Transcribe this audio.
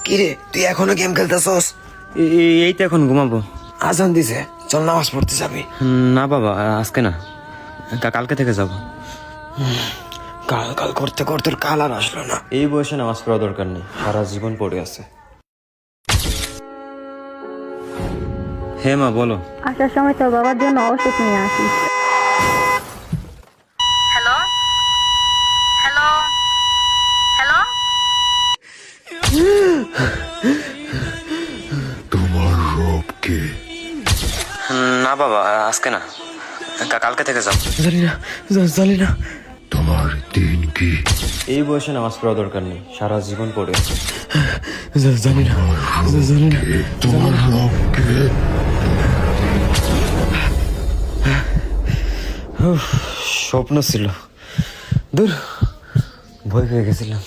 কিরে তুই এখনো গেম খেলতেছস? এই তো এখন ঘুমাবো। আজান দিছে, চল নামাজ পড়তে যাবি। না বাবা, আজকে না, কালকে থেকে যাব। কাল কাল করতে করতে তোর কাল আর আসলো না। এই বয়সে নামাজ পড়া দরকার নেই, সারা জীবন পড়ে আছে। হে মা বলো। আসার সময় তোর বাবার জন্য ওষুধ নিয়ে আসিস। Hello hello hello. তোমার রব কে? না বাবা, আজকে না, কালকে থেকে যাব। জানি না। তোমার দিন কি? এই বয়সে নামাজ পড়া দরকার নেই, সারা জীবন পড়ে আছে। জানি না। তোমার রব কে? স্বপ্ন ছিল, দূর, ভয় পেয়ে গেছিলাম।